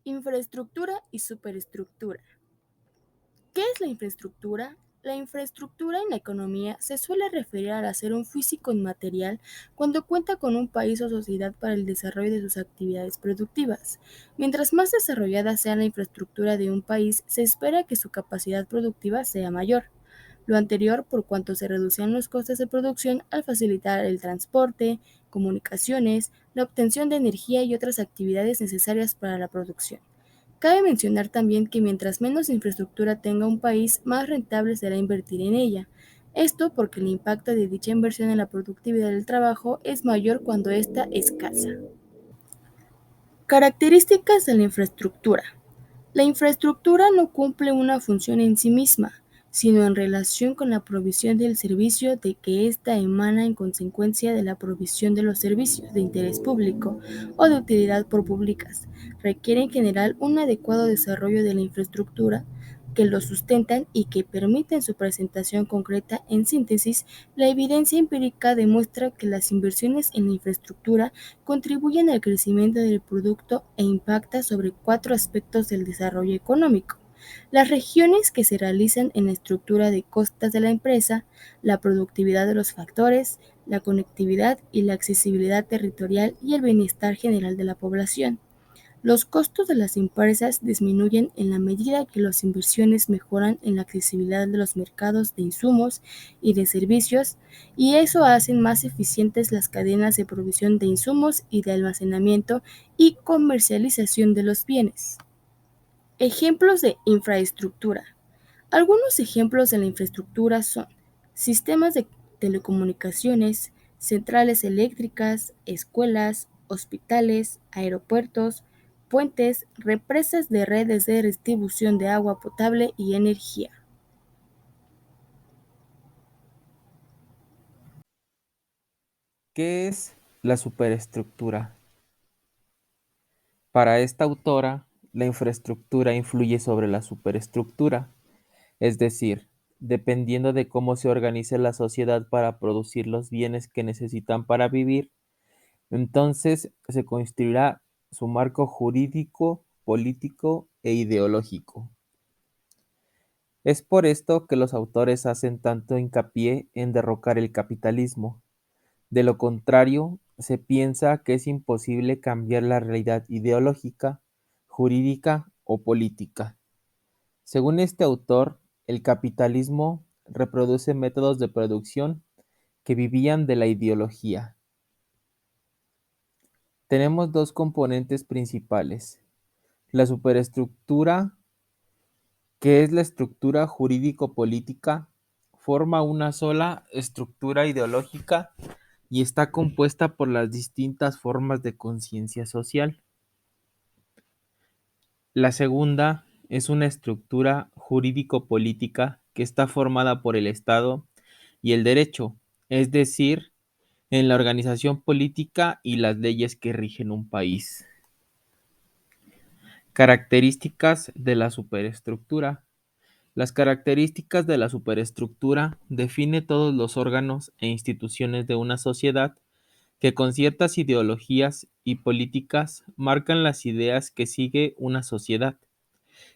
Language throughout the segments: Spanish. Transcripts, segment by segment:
Infraestructura y superestructura. ¿Qué es la infraestructura? La infraestructura en la economía se suele referir al hacer un físico inmaterial cuando cuenta con un país o sociedad para el desarrollo de sus actividades productivas. Mientras más desarrollada sea la infraestructura de un país, se espera que su capacidad productiva sea mayor. Lo anterior por cuanto se reducían los costes de producción al facilitar el transporte, comunicaciones, la obtención de energía y otras actividades necesarias para la producción. Cabe mencionar también que mientras menos infraestructura tenga un país, más rentable será invertir en ella. Esto porque el impacto de dicha inversión en la productividad del trabajo es mayor cuando ésta es escasa. Características de la infraestructura. La infraestructura no cumple una función en sí misma, sino en relación con la provisión del servicio de que ésta emana en consecuencia de la provisión de los servicios de interés público o de utilidad por públicas. Requiere en general un adecuado desarrollo de la infraestructura que lo sustentan y que permiten su presentación concreta. En síntesis, la evidencia empírica demuestra que las inversiones en la infraestructura contribuyen al crecimiento del producto e impacta sobre cuatro aspectos del desarrollo económico: las regiones que se realizan en la estructura de costas de la empresa, la productividad de los factores, la conectividad y la accesibilidad territorial y el bienestar general de la población. Los costos de las empresas disminuyen en la medida que las inversiones mejoran en la accesibilidad de los mercados de insumos y de servicios, y eso hacen más eficientes las cadenas de provisión de insumos y de almacenamiento y comercialización de los bienes. Ejemplos de infraestructura. Algunos ejemplos de la infraestructura son sistemas de telecomunicaciones, centrales eléctricas, escuelas, hospitales, aeropuertos, puentes, represas de redes de distribución de agua potable y energía. ¿Qué es la superestructura? Para esta autora, la infraestructura influye sobre la superestructura, es decir, dependiendo de cómo se organice la sociedad para producir los bienes que necesitan para vivir, entonces se construirá su marco jurídico, político e ideológico. Es por esto que los autores hacen tanto hincapié en derrocar el capitalismo. De lo contrario, se piensa que es imposible cambiar la realidad ideológica, jurídica o política. Según este autor, el capitalismo reproduce métodos de producción que vivían de la ideología. Tenemos dos componentes principales: la superestructura, que es la estructura jurídico-política, forma una sola estructura ideológica y está compuesta por las distintas formas de conciencia social. La segunda es una estructura jurídico-política que está formada por el Estado y el derecho, es decir, en la organización política y las leyes que rigen un país. Características de la superestructura. Las características de la superestructura define todos los órganos e instituciones de una sociedad que con ciertas ideologías y políticas marcan las ideas que sigue una sociedad.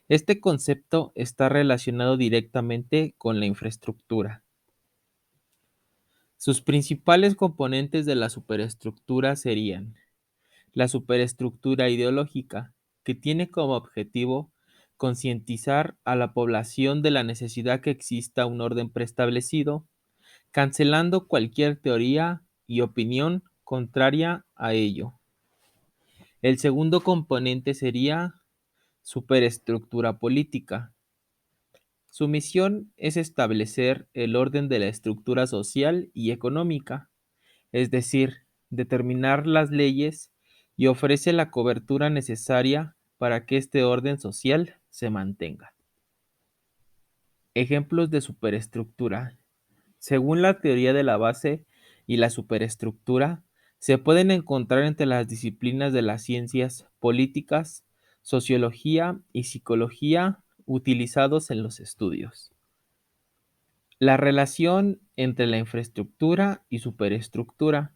Este concepto está relacionado directamente con la infraestructura. Sus principales componentes de la superestructura serían la superestructura ideológica, que tiene como objetivo concientizar a la población de la necesidad que exista un orden preestablecido, cancelando cualquier teoría y opinión contraria a ello. El segundo componente sería superestructura política. Su misión es establecer el orden de la estructura social y económica, es decir, determinar las leyes, y ofrece la cobertura necesaria para que este orden social se mantenga. Ejemplos de superestructura. Según la teoría de la base y la superestructura, se pueden encontrar entre las disciplinas de las ciencias políticas, sociología y psicología utilizados en los estudios. La relación entre la infraestructura y superestructura.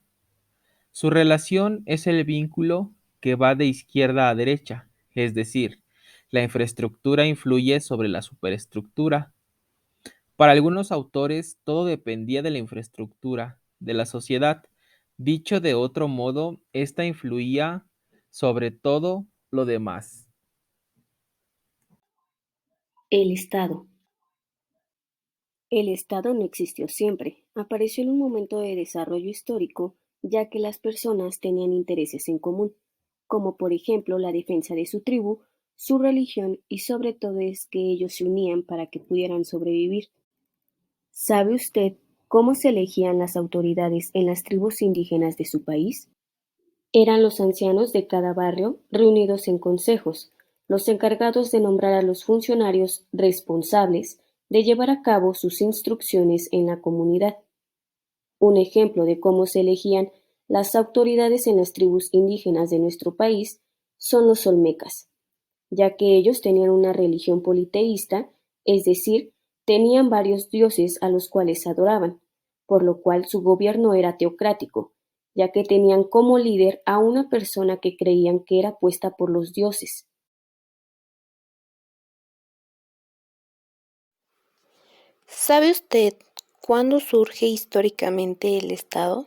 Su relación es el vínculo que va de izquierda a derecha, es decir, la infraestructura influye sobre la superestructura. Para algunos autores, todo dependía de la infraestructura de la sociedad. Dicho de otro modo, esta influía sobre todo lo demás. El Estado. El Estado no existió siempre, apareció en un momento de desarrollo histórico, ya que las personas tenían intereses en común, como por ejemplo la defensa de su tribu, su religión y sobre todo es que ellos se unían para que pudieran sobrevivir. ¿Sabe usted cómo se elegían las autoridades en las tribus indígenas de su país? Eran los ancianos de cada barrio reunidos en consejos, los encargados de nombrar a los funcionarios responsables de llevar a cabo sus instrucciones en la comunidad. Un ejemplo de cómo se elegían las autoridades en las tribus indígenas de nuestro país son los olmecas, ya que ellos tenían una religión politeísta, es decir, tenían varios dioses a los cuales adoraban, por lo cual su gobierno era teocrático, ya que tenían como líder a una persona que creían que era puesta por los dioses. ¿Sabe usted cuándo surge históricamente el Estado?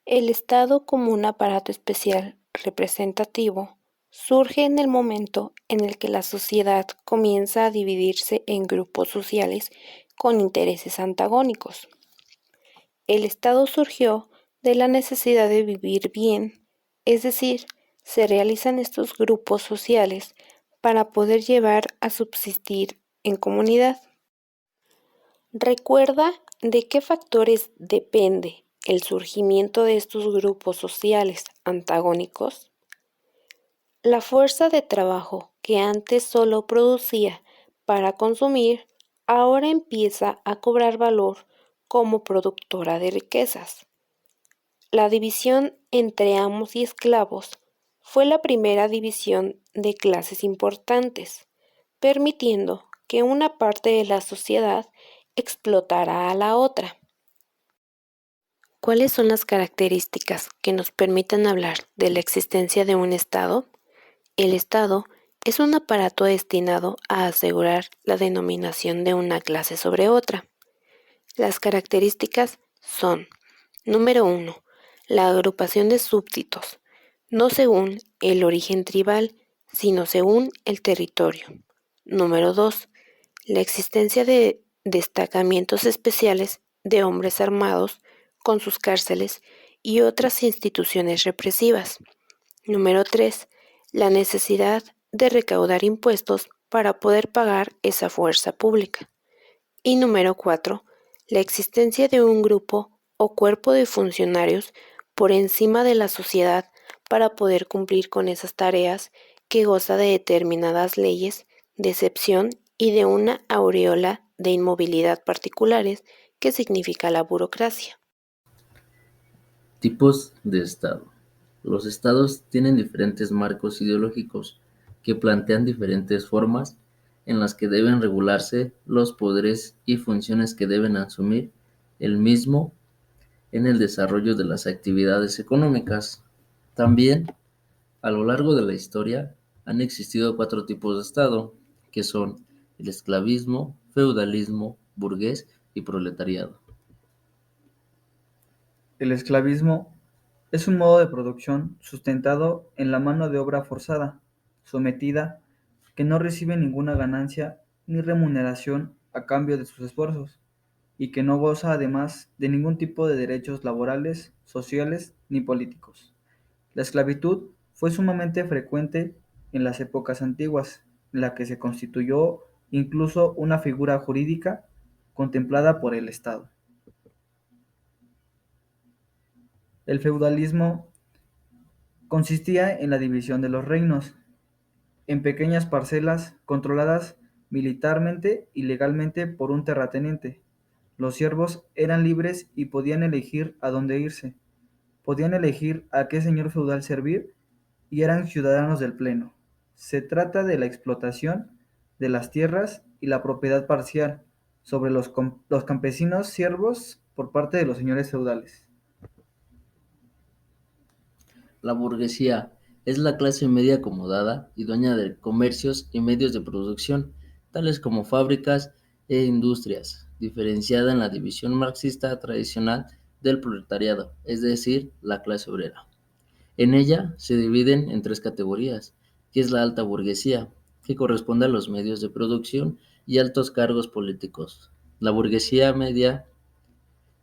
El Estado como un aparato especial representativo surge en el momento en el que la sociedad comienza a dividirse en grupos sociales con intereses antagónicos. El Estado surgió de la necesidad de vivir bien, es decir, se realizan estos grupos sociales para poder llevar a subsistir en comunidad. ¿Recuerda de qué factores depende el surgimiento de estos grupos sociales antagónicos? La fuerza de trabajo que antes solo producía para consumir, ahora empieza a cobrar valor como productora de riquezas. La división entre amos y esclavos fue la primera división de clases importantes, permitiendo que una parte de la sociedad explotara a la otra. ¿Cuáles son las características que nos permiten hablar de la existencia de un Estado? El Estado es un aparato destinado a asegurar la denominación de una clase sobre otra. Las características son: número 1. La agrupación de súbditos, no según el origen tribal, sino según el territorio. Número 2. La existencia de destacamentos especiales de hombres armados con sus cárceles y otras instituciones represivas. Número 3. La necesidad de recaudar impuestos para poder pagar esa fuerza pública. Y número 4. La existencia de un grupo o cuerpo de funcionarios por encima de la sociedad para poder cumplir con esas tareas que goza de determinadas leyes de excepción y de una aureola de inmovilidad particulares que significa la burocracia. Tipos de Estado. Los Estados tienen diferentes marcos ideológicos que plantean diferentes formas en las que deben regularse los poderes y funciones que deben asumir el mismo en el desarrollo de las actividades económicas. También, a lo largo de la historia, han existido cuatro tipos de Estado, que son el esclavismo, feudalismo, burgués y proletariado. El esclavismo es un modo de producción sustentado en la mano de obra forzada, sometida, que no recibe ninguna ganancia ni remuneración a cambio de sus esfuerzos, y que no goza además de ningún tipo de derechos laborales, sociales ni políticos. La esclavitud fue sumamente frecuente en las épocas antiguas, en la que se constituyó incluso una figura jurídica contemplada por el Estado. El feudalismo consistía en la división de los reinos en pequeñas parcelas controladas militarmente y legalmente por un terrateniente. Los siervos eran libres y podían elegir a dónde irse, podían elegir a qué señor feudal servir y eran ciudadanos del pleno. Se trata de la explotación de las tierras y la propiedad parcial sobre los campesinos siervos por parte de los señores feudales. La burguesía Es la clase media acomodada y dueña de comercios y medios de producción, tales como fábricas e industrias, diferenciada en la división marxista tradicional del proletariado, es decir, la clase obrera. En ella se dividen en tres categorías, que es la alta burguesía, que corresponde a los medios de producción y altos cargos políticos. La burguesía media,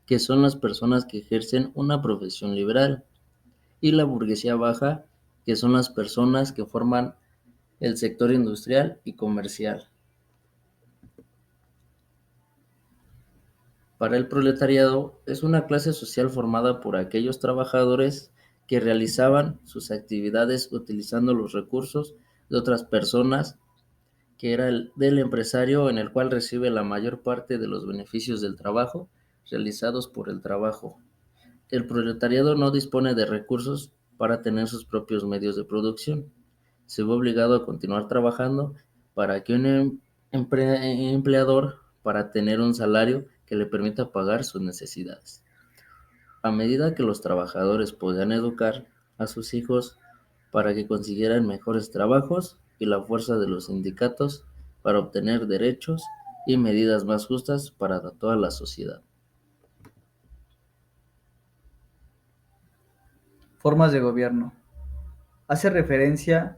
que son las personas que ejercen una profesión liberal, y la burguesía baja, que son las personas que forman el sector industrial y comercial. Para el proletariado es una clase social formada por aquellos trabajadores que realizaban sus actividades utilizando los recursos de otras personas, que era el del empresario en el cual recibe la mayor parte de los beneficios del trabajo realizados por el trabajo. El proletariado no dispone de recursos para tener sus propios medios de producción. Se ve obligado a continuar trabajando para que un empleador para tener un salario que le permita pagar sus necesidades. A medida que los trabajadores podían educar a sus hijos para que consiguieran mejores trabajos y la fuerza de los sindicatos para obtener derechos y medidas más justas para toda la sociedad. Formas de gobierno. Hace referencia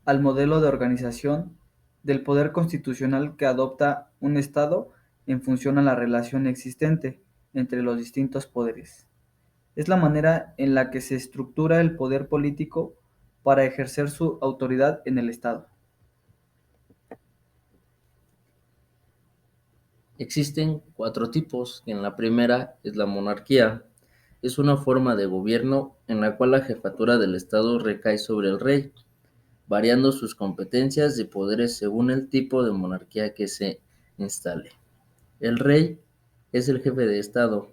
al modelo de organización del poder constitucional que adopta un Estado en función a la relación existente entre los distintos poderes. Es la manera en la que se estructura el poder político para ejercer su autoridad en el Estado. Existen cuatro tipos. En la primera es la monarquía. Es una forma de gobierno en la cual la jefatura del Estado recae sobre el rey, variando sus competencias y poderes según el tipo de monarquía que se instale. El rey es el jefe de Estado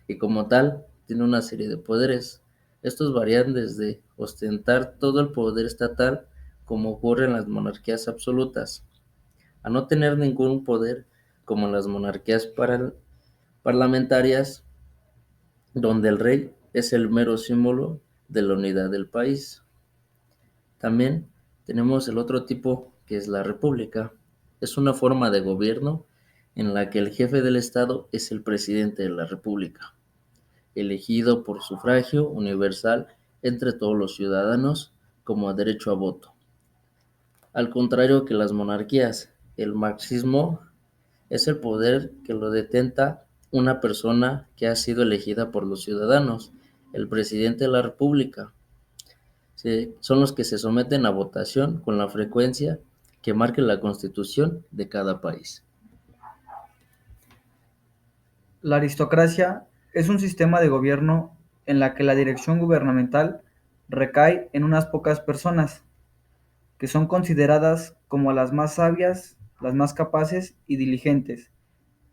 y como tal tiene una serie de poderes. Estos varían desde ostentar todo el poder estatal, como ocurre en las monarquías absolutas, a no tener ningún poder, como en las monarquías parlamentarias, donde el rey es el mero símbolo de la unidad del país. También tenemos el otro tipo, que es la república. Es una forma de gobierno en la que el jefe del Estado es el presidente de la república, elegido por sufragio universal entre todos los ciudadanos como derecho a voto. Al contrario que las monarquías, el marxismo es el poder que lo detenta una persona que ha sido elegida por los ciudadanos, el presidente de la república. Son los que se someten a votación con la frecuencia que marque la constitución de cada país. La aristocracia es un sistema de gobierno en la que la dirección gubernamental recae en unas pocas personas, que son consideradas como las más sabias, las más capaces y diligentes,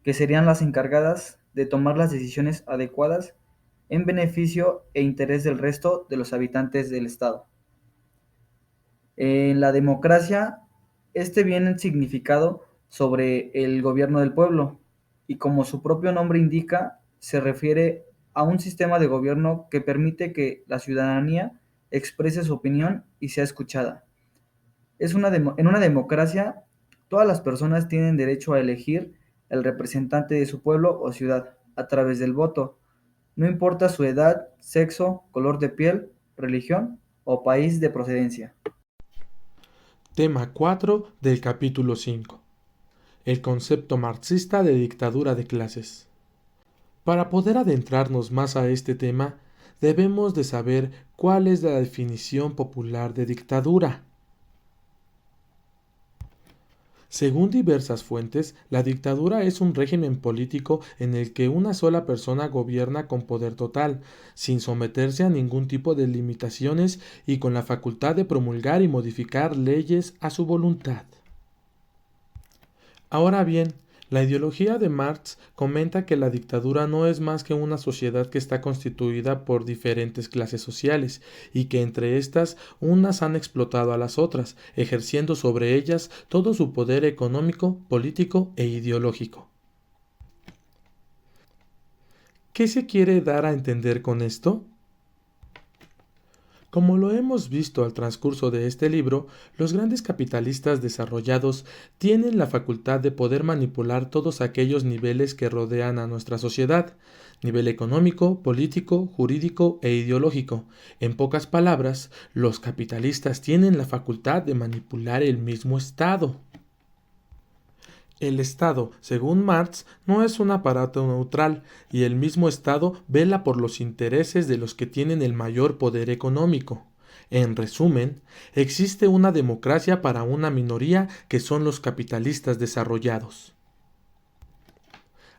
que serían las encargadas de tomar las decisiones adecuadas en beneficio e interés del resto de los habitantes del Estado. En la democracia, este viene significado sobre el gobierno del pueblo, y como su propio nombre indica, se refiere a un sistema de gobierno que permite que la ciudadanía exprese su opinión y sea escuchada. En una democracia, todas las personas tienen derecho a elegir el representante de su pueblo o ciudad a través del voto, no importa su edad, sexo, color de piel, religión o país de procedencia. Tema 4 del capítulo 5. El concepto marxista de dictadura de clases. Para poder adentrarnos más a este tema, debemos de saber cuál es la definición popular de dictadura. Según diversas fuentes, la dictadura es un régimen político en el que una sola persona gobierna con poder total, sin someterse a ningún tipo de limitaciones y con la facultad de promulgar y modificar leyes a su voluntad. Ahora bien, la ideología de Marx comenta que la dictadura no es más que una sociedad que está constituida por diferentes clases sociales y que entre estas unas han explotado a las otras, ejerciendo sobre ellas todo su poder económico, político e ideológico. ¿Qué se quiere dar a entender con esto? Como lo hemos visto al transcurso de este libro, los grandes capitalistas desarrollados tienen la facultad de poder manipular todos aquellos niveles que rodean a nuestra sociedad, nivel económico, político, jurídico e ideológico. En pocas palabras, los capitalistas tienen la facultad de manipular el mismo Estado. El Estado, según Marx, no es un aparato neutral, y el mismo Estado vela por los intereses de los que tienen el mayor poder económico. En resumen, existe una democracia para una minoría que son los capitalistas desarrollados.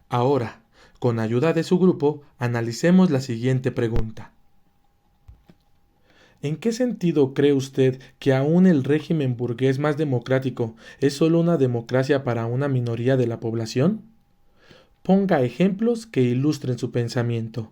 Ahora, con ayuda de su grupo, analicemos la siguiente pregunta. ¿En qué sentido cree usted que aún el régimen burgués más democrático es solo una democracia para una minoría de la población? Ponga ejemplos que ilustren su pensamiento.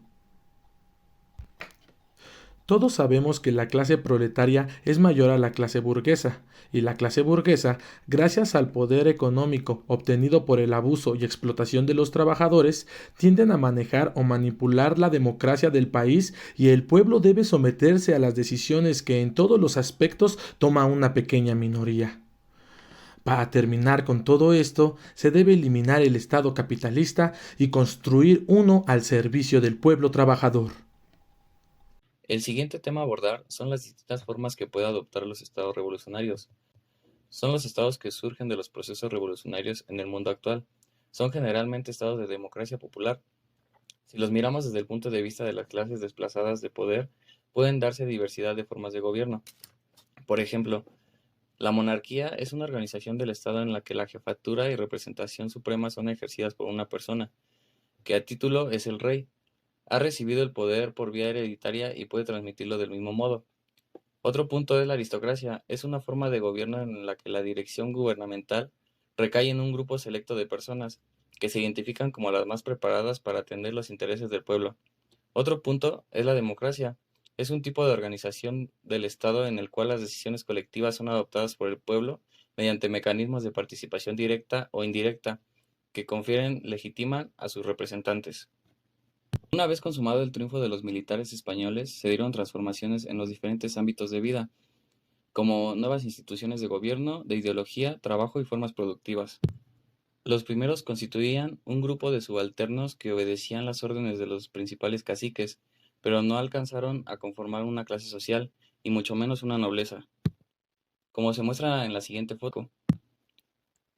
Todos sabemos que la clase proletaria es mayor a la clase burguesa, y la clase burguesa, gracias al poder económico obtenido por el abuso y explotación de los trabajadores, tienden a manejar o manipular la democracia del país, y el pueblo debe someterse a las decisiones que en todos los aspectos toma una pequeña minoría. Para terminar con todo esto, se debe eliminar el Estado capitalista y construir uno al servicio del pueblo trabajador. El siguiente tema a abordar son las distintas formas que pueden adoptar los estados revolucionarios. Son los estados que surgen de los procesos revolucionarios en el mundo actual. Son generalmente estados de democracia popular. Si los miramos desde el punto de vista de las clases desplazadas de poder, pueden darse diversidad de formas de gobierno. Por ejemplo, la monarquía es una organización del Estado en la que la jefatura y representación suprema son ejercidas por una persona, que a título es el rey. Ha recibido el poder por vía hereditaria y puede transmitirlo del mismo modo. Otro punto es la aristocracia. Es una forma de gobierno en la que la dirección gubernamental recae en un grupo selecto de personas que se identifican como las más preparadas para atender los intereses del pueblo. Otro punto es la democracia. Es un tipo de organización del Estado en el cual las decisiones colectivas son adoptadas por el pueblo mediante mecanismos de participación directa o indirecta que legitiman a sus representantes. Una vez consumado el triunfo de los militares españoles, se dieron transformaciones en los diferentes ámbitos de vida, como nuevas instituciones de gobierno, de ideología, trabajo y formas productivas. Los primeros constituían un grupo de subalternos que obedecían las órdenes de los principales caciques, pero no alcanzaron a conformar una clase social, y mucho menos una nobleza, como se muestra en la siguiente foto.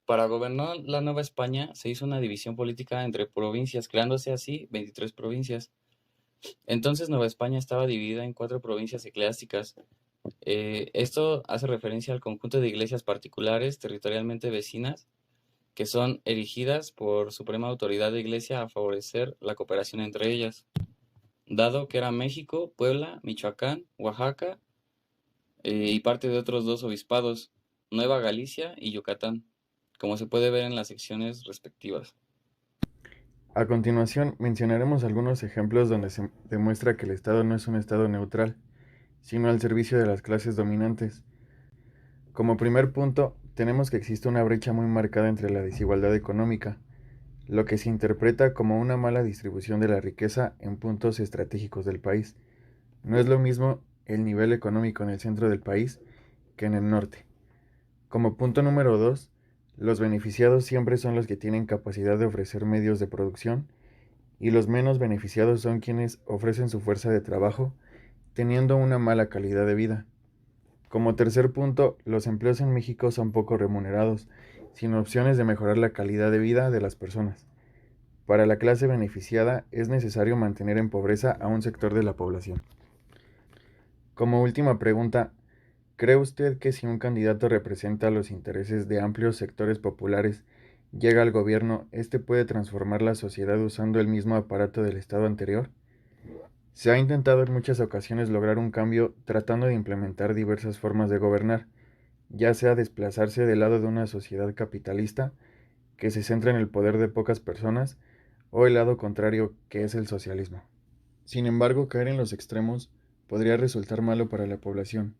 Para gobernar la Nueva España se hizo una división política entre provincias, creándose así 23 provincias. Entonces Nueva España estaba dividida en 4 provincias eclesiásticas. Esto hace referencia al conjunto de iglesias particulares territorialmente vecinas que son erigidas por suprema autoridad de iglesia a favorecer la cooperación entre ellas, dado que era México, Puebla, Michoacán, Oaxaca y parte de otros 2 obispados, Nueva Galicia y Yucatán, como se puede ver en las secciones respectivas. A continuación, mencionaremos algunos ejemplos donde se demuestra que el Estado no es un Estado neutral, sino al servicio de las clases dominantes. Como primer punto, tenemos que existe una brecha muy marcada entre la desigualdad económica, lo que se interpreta como una mala distribución de la riqueza en puntos estratégicos del país. No es lo mismo el nivel económico en el centro del país que en el norte. Como punto número 2, los beneficiados siempre son los que tienen capacidad de ofrecer medios de producción y los menos beneficiados son quienes ofrecen su fuerza de trabajo teniendo una mala calidad de vida. Como tercer punto, los empleos en México son poco remunerados, sin opciones de mejorar la calidad de vida de las personas. Para la clase beneficiada es necesario mantener en pobreza a un sector de la población. Como última pregunta, ¿cree usted que si un candidato representa los intereses de amplios sectores populares, llega al gobierno, este puede transformar la sociedad usando el mismo aparato del Estado anterior? Se ha intentado en muchas ocasiones lograr un cambio tratando de implementar diversas formas de gobernar, ya sea desplazarse del lado de una sociedad capitalista que se centra en el poder de pocas personas o el lado contrario que es el socialismo. Sin embargo, caer en los extremos podría resultar malo para la población.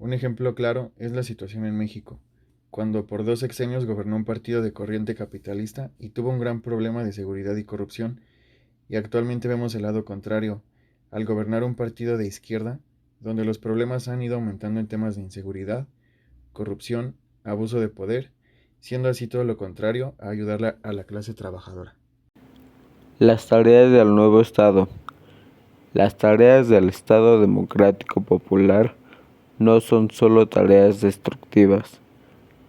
Un ejemplo claro es la situación en México, cuando por 2 sexenios gobernó un partido de corriente capitalista y tuvo un gran problema de seguridad y corrupción, y actualmente vemos el lado contrario, al gobernar un partido de izquierda donde los problemas han ido aumentando en temas de inseguridad, corrupción, abuso de poder, siendo así todo lo contrario a ayudar a la clase trabajadora. Las tareas del nuevo Estado. Las tareas del Estado Democrático Popular no son solo tareas destructivas.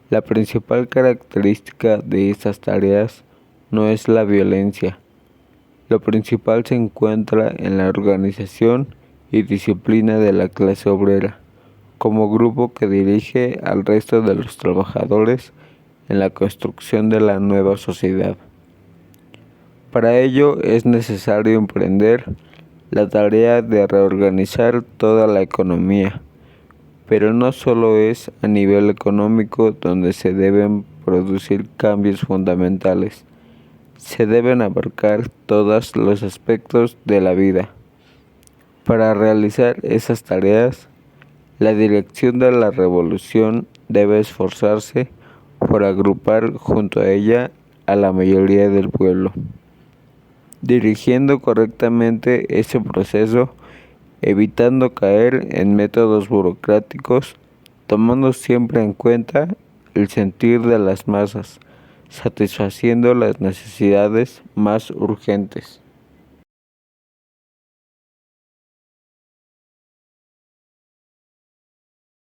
La principal característica de estas tareas no es la violencia. Lo principal se encuentra en la organización y disciplina de la clase obrera, como grupo que dirige al resto de los trabajadores en la construcción de la nueva sociedad. Para ello es necesario emprender la tarea de reorganizar toda la economía, pero no solo es a nivel económico donde se deben producir cambios fundamentales, se deben abarcar todos los aspectos de la vida. Para realizar esas tareas, la dirección de la revolución debe esforzarse por agrupar junto a ella a la mayoría del pueblo, dirigiendo correctamente ese proceso, evitando caer en métodos burocráticos, tomando siempre en cuenta el sentir de las masas, satisfaciendo las necesidades más urgentes.